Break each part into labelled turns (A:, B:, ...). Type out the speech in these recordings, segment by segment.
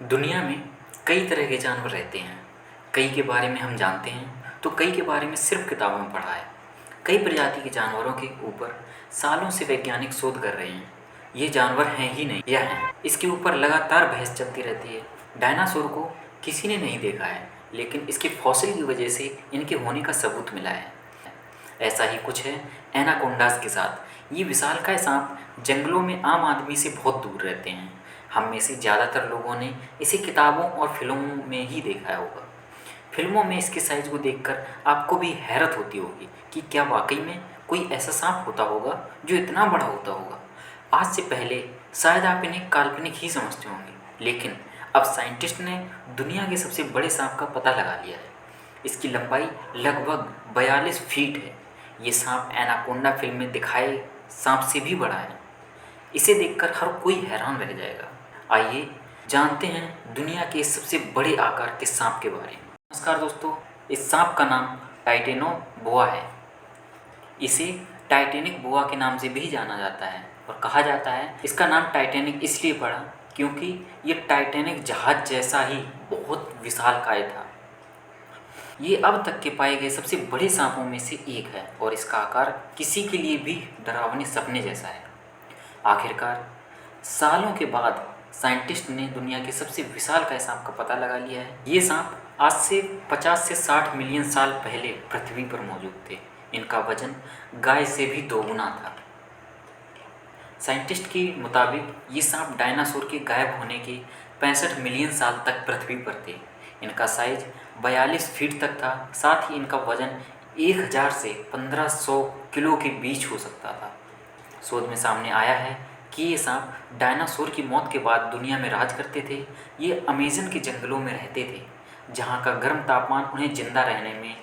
A: दुनिया में कई तरह के जानवर रहते हैं। कई के बारे में हम जानते हैं तो कई के बारे में सिर्फ किताबों में पढ़ा है। कई प्रजाति के जानवरों के ऊपर सालों से वैज्ञानिक शोध कर रहे हैं। ये जानवर हैं ही नहीं या हैं, इसके ऊपर लगातार बहस चलती रहती है। डायनासोर को किसी ने नहीं देखा है, लेकिन इसके फॉसिल की वजह से इनके होने का सबूत मिला है। ऐसा ही कुछ है एनाकोंडास के साथ। ये विशालकाय सांप जंगलों में आम आदमी से बहुत दूर रहते हैं। हम में से ज़्यादातर लोगों ने इसे किताबों और फिल्मों में ही देखा होगा। फिल्मों में इसके साइज को देखकर आपको भी हैरत होती होगी कि क्या वाकई में कोई ऐसा सांप होता होगा जो इतना बड़ा होता होगा। आज से पहले शायद आप इन्हें काल्पनिक ही समझते होंगे, लेकिन अब साइंटिस्ट ने दुनिया के सबसे बड़े सांप का पता लगा लिया है। इसकी लंबाई लगभग 42 फीट है। ये सांप एनाकोंडा फिल्म में दिखाए सांप से भी बड़ा है। इसे देखकर हर कोई हैरान रह जाएगा। आइए जानते हैं दुनिया के सबसे बड़े आकार के सांप के बारे में। नमस्कार दोस्तों, इस सांप का नाम टाइटेनोबोआ है। इसे टाइटैनिक बोआ के नाम से भी जाना जाता है और कहा जाता है इसका नाम टाइटैनिक इसलिए पड़ा क्योंकि ये टाइटैनिक जहाज जैसा ही बहुत विशालकाय था। ये अब तक के पाए गए सबसे बड़े सांपों में से एक है और इसका आकार किसी के लिए भी डरावने सपने जैसा है। आखिरकार सालों के बाद साइंटिस्ट ने दुनिया के सबसे विशालकाय सांप का पता लगा लिया है। ये सांप आज से 50 से 60 मिलियन साल पहले पृथ्वी पर मौजूद थे। इनका वजन गाय से भी दोगुना था। साइंटिस्ट के मुताबिक ये सांप डायनासोर के गायब होने के 65 मिलियन साल तक पृथ्वी पर थे। इनका साइज 42 फीट तक था। साथ ही इनका वजन 1000 से 1500 किलो के बीच हो सकता था। शोध में सामने आया है कि ये सांप डायनासोर की मौत के बाद दुनिया में राज करते थे। ये अमेज़न के जंगलों में रहते थे, जहाँ का गर्म तापमान उन्हें जिंदा रहने में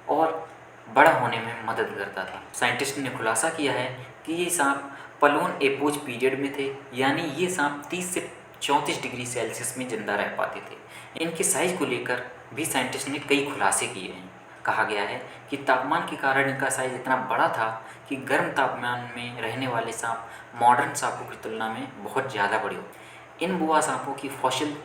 A: और बड़ा होने में मदद करता था। साइंटिस्ट ने खुलासा किया है कि ये सांप पलोन एपोज पीरियड में थे, यानी ये सांप 30 से 34 डिग्री सेल्सियस में जिंदा रह पाते थे। इनके साइज को लेकर भी साइंटिस्ट ने कई खुलासे किए हैं। कहा गया है कि तापमान के कारण इनका साइज इतना बड़ा था कि गर्म तापमान में रहने वाले सांप मॉडर्न सांपों की तुलना में बहुत ज़्यादा बड़े होते। इन बोआ सांपों की फॉसिल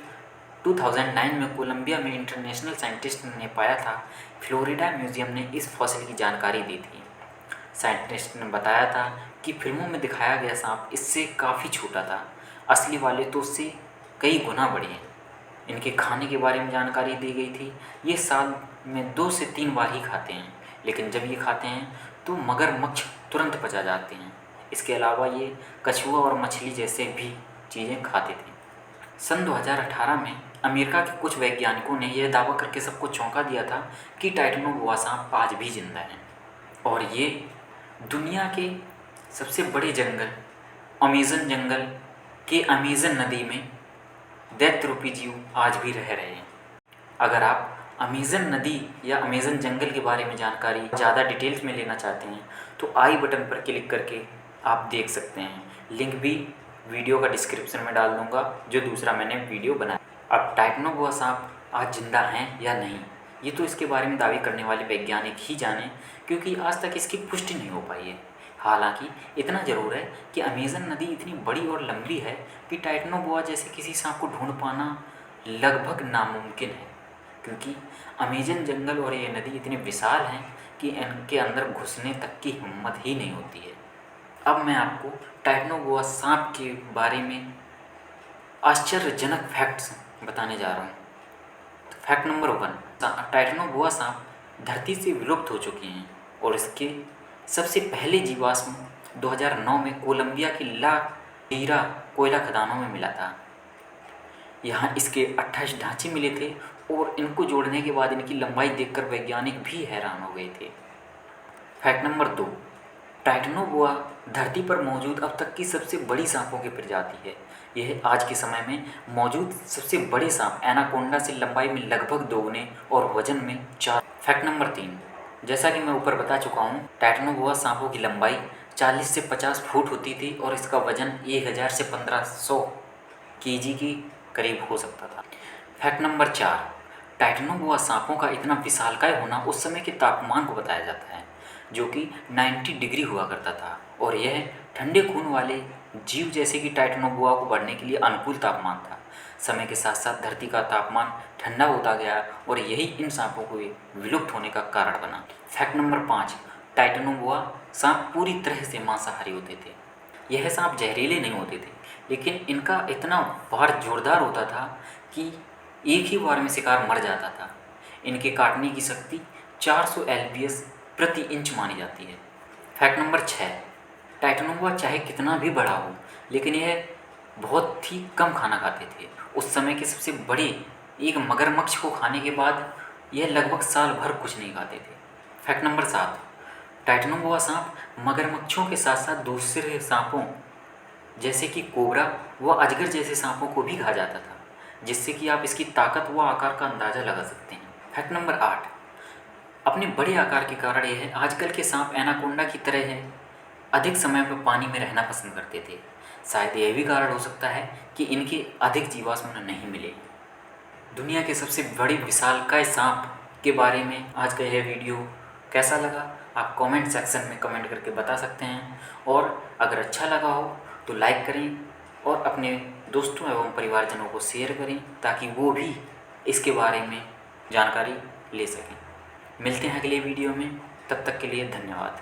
A: 2009 में कोलंबिया में इंटरनेशनल साइंटिस्ट ने पाया था। फ्लोरिडा म्यूजियम ने इस फॉसिल की जानकारी दी थी। साइंटिस्ट ने बताया था कि फिल्मों में दिखाया गया सांप इससे काफ़ी छोटा था, असली वाले तो उससे कई गुना बड़े हैं। इनके खाने के बारे में जानकारी दी गई थी। ये साल में 2 से 3 बार ही खाते हैं, लेकिन जब ये खाते हैं तो मगरमच्छ तुरंत पचा जाते हैं। इसके अलावा ये कछुआ और मछली जैसे भी चीज़ें खाते थे। सन 2018 में अमेरिका के कुछ वैज्ञानिकों ने यह दावा करके सबको चौंका दिया था कि टाइटेनोबोआ सांप आज भी जिंदा हैं और ये दुनिया के सबसे बड़े जंगल अमेज़न जंगल के अमेज़न नदी में दैत्यरूपी जीव आज भी रह रहे हैं। अगर आप अमेज़न नदी या अमेज़न जंगल के बारे में जानकारी ज़्यादा डिटेल्स में लेना चाहते हैं तो आई बटन पर क्लिक करके आप देख सकते हैं। लिंक भी वीडियो का डिस्क्रिप्शन में डाल दूंगा, जो दूसरा मैंने वीडियो बनाया। अब टाइटेनोबोआ सांप आज जिंदा हैं या नहीं, ये तो इसके बारे में दावे करने वाले वैज्ञानिक ही जाने, क्योंकि आज तक इसकी पुष्टि नहीं हो पाई है। हालांकि इतना ज़रूर है कि अमेज़न नदी इतनी बड़ी और लंबी है कि टाइटेनोबोआ जैसे किसी सांप को ढूंढ पाना लगभग नामुमकिन है, क्योंकि अमेज़न जंगल और ये नदी इतनी विशाल हैं कि इनके अंदर घुसने तक की हिम्मत ही नहीं होती है। अब मैं आपको टाइटेनोबोआ सांप के बारे में आश्चर्यजनक फैक्ट्स बताने जा रहा हूँ। तो फैक्ट नंबर 1, टाइटेनोबोआ सांप धरती से विलुप्त हो चुके हैं और इसके सबसे पहले जीवाश्म 2009 में कोलंबिया की ला टीरा कोयला खदानों में मिला था। यहाँ इसके 28 ढांचे मिले थे और इनको जोड़ने के बाद इनकी लंबाई देखकर वैज्ञानिक भी हैरान हो गए थे। फैक्ट नंबर 2, टाइटेनोबोआ धरती पर मौजूद अब तक की सबसे बड़ी सांपों की प्रजाति है। यह आज के समय में मौजूद सबसे बड़े सांप एनाकोंडा से लंबाई में लगभग दोगुने और वजन में 4। फैक्ट नंबर 3, जैसा कि मैं ऊपर बता चुका हूँ, टाइटेनोबोआ सांपों की लंबाई 40 से 50 फुट होती थी और इसका वजन 1000 से 1500 केजी के करीब हो सकता था। फैक्ट नंबर 4, टाइटेनोबोआ सांपों का इतना विशालकाय होना उस समय के तापमान को बताया जाता है, जो कि 90 डिग्री हुआ करता था और यह ठंडे खून वाले जीव जैसे कि टाइटेनोबोआ को बढ़ने के लिए अनुकूल तापमान था। समय के साथ साथ धरती का तापमान ठंडा होता गया और यही इन सांपों को विलुप्त होने का कारण बना। फैक्ट नंबर 5, टाइटेनोबोआ सांप पूरी तरह से मांसाहारी होते थे। यह सांप जहरीले नहीं होते थे, लेकिन इनका इतना वार जोरदार होता था कि एक ही बार में शिकार मर जाता था। इनके काटने की शक्ति 400 एलबीएस प्रति इंच मानी जाती है। फैक्ट नंबर 6, टाइटेनोबोआ चाहे कितना भी बड़ा हो, लेकिन यह बहुत ही कम खाना खाते थे। उस समय के सबसे बड़े एक मगरमच्छ को खाने के बाद यह लगभग साल भर कुछ नहीं खाते थे। फैक्ट नंबर 7, टाइटेनोबोआ सांप मगरमच्छों के साथ साथ दूसरे सांपों जैसे कि कोबरा व अजगर जैसे सांपों को भी खा जाता था, जिससे कि आप इसकी ताकत व आकार का अंदाज़ा लगा सकते हैं। फैक्ट नंबर 8, अपने बड़े आकार के कारण यह आजकल के सांप एनाकोंडा की तरह है अधिक समय पर पानी में रहना पसंद करते थे। शायद यह भी कारण हो सकता है कि इनके अधिक जीवाश्म नहीं मिले। दुनिया के सबसे बड़े विशालकाय सांप के बारे में आज का यह वीडियो कैसा लगा, आप कमेंट सेक्शन में कमेंट करके बता सकते हैं। और अगर अच्छा लगा हो तो लाइक करें और अपने दोस्तों एवं परिवारजनों को शेयर करें, ताकि वो भी इसके बारे में जानकारी ले सकें। मिलते हैं अगले वीडियो में, तब तक के लिए धन्यवाद।